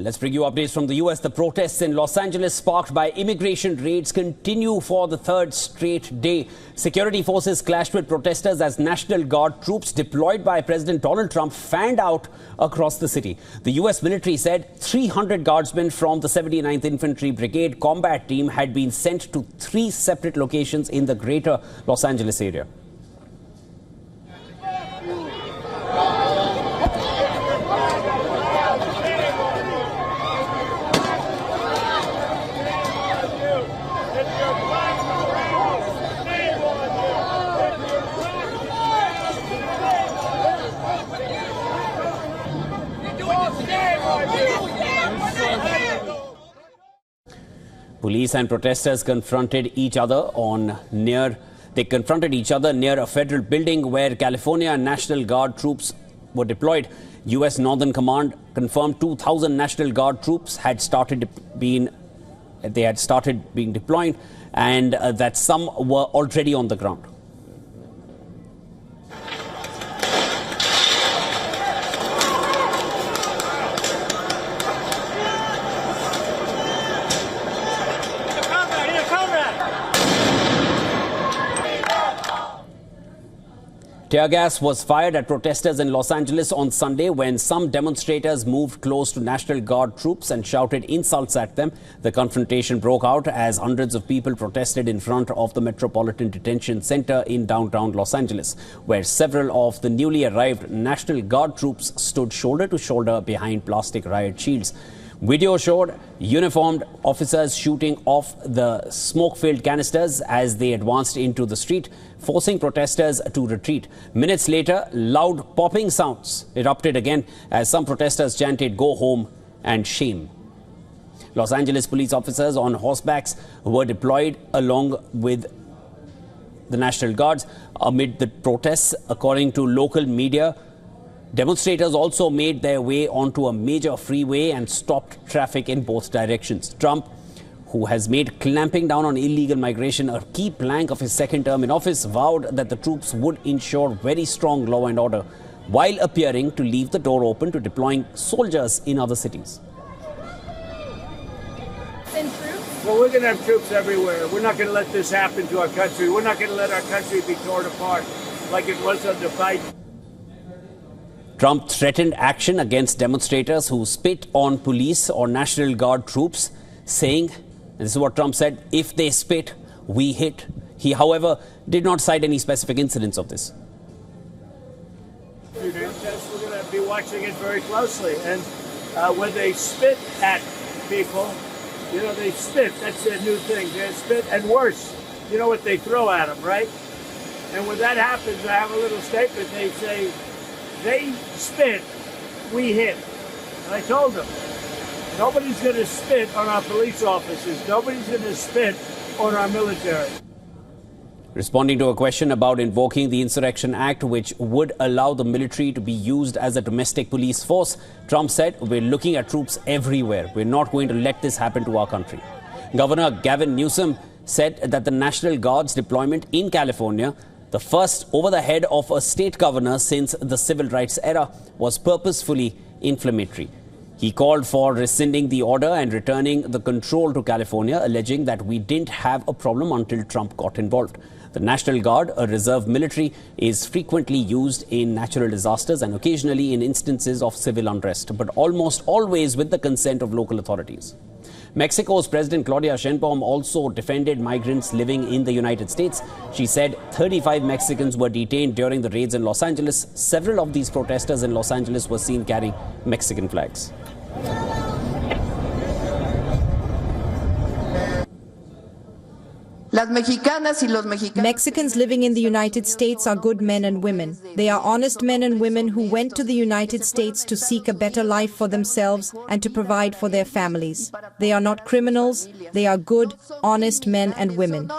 Let's bring you updates from the US. The protests in Los Angeles sparked by immigration raids continue for the third straight day. Security forces clashed with protesters as National Guard troops deployed by President Donald Trump fanned out across the city. The US military said 300 guardsmen from the 79th Infantry Brigade Combat Team had been sent to 3 separate locations in the greater Los Angeles area. Police and protesters confronted each other near a federal building where California National Guard troops were deployed. U.S. Northern Command confirmed 2,000 National Guard troops had started being deployed, and that some were already on the ground. Tear gas was fired at protesters in Los Angeles on Sunday when some demonstrators moved close to National Guard troops and shouted insults at them. The confrontation broke out as hundreds of people protested in front of the Metropolitan Detention Center in downtown Los Angeles, where several of the newly arrived National Guard troops stood shoulder to shoulder behind plastic riot shields. Video showed uniformed officers shooting off the smoke-filled canisters as they advanced into the street, forcing protesters to retreat. Minutes later, loud popping sounds erupted again as some protesters chanted, "Go home" and "Shame." Los Angeles police officers on horsebacks were deployed along with the National Guards amid the protests, according to local media. Demonstrators also made their way onto a major freeway and stopped traffic in both directions. Trump, who has made clamping down on illegal migration a key plank of his second term in office, vowed that the troops would ensure very strong law and order, while appearing to leave the door open to deploying soldiers in other cities. Well, we're going to have troops everywhere. We're not going to let this happen to our country. We're not going to let our country be torn apart like it was under Biden. Trump threatened action against demonstrators who spit on police or National Guard troops, saying, and this is what Trump said, "If they spit, we hit." He, however, did not cite any specific incidents of this. We're going to be watching it very closely. And when they spit at people, you know, they spit. That's their new thing. They spit, and worse, you know what they throw at them, right? And when that happens, I have a little statement. They say, "They spit, we hit." And I told them, nobody's going to spit on our police officers. Nobody's going to spit on our military. Responding to a question about invoking the Insurrection Act, which would allow the military to be used as a domestic police force, Trump said, "We're looking at troops everywhere. We're not going to let this happen to our country." Governor Gavin Newsom said that the National Guard's deployment in California, the first over the head of a state governor since the civil rights era, was purposefully inflammatory. He called for rescinding the order and returning the control to California, alleging that we didn't have a problem until Trump got involved. The National Guard, a reserve military, is frequently used in natural disasters and occasionally in instances of civil unrest, but almost always with the consent of local authorities. Mexico's President Claudia Sheinbaum also defended migrants living in the United States. She said 35 Mexicans were detained during the raids in Los Angeles. Several of these protesters in Los Angeles were seen carrying Mexican flags. Mexicans living in the United States are good men and women. They are honest men and women who went to the United States to seek a better life for themselves and to provide for their families. They are not criminals. They are good, honest men and women.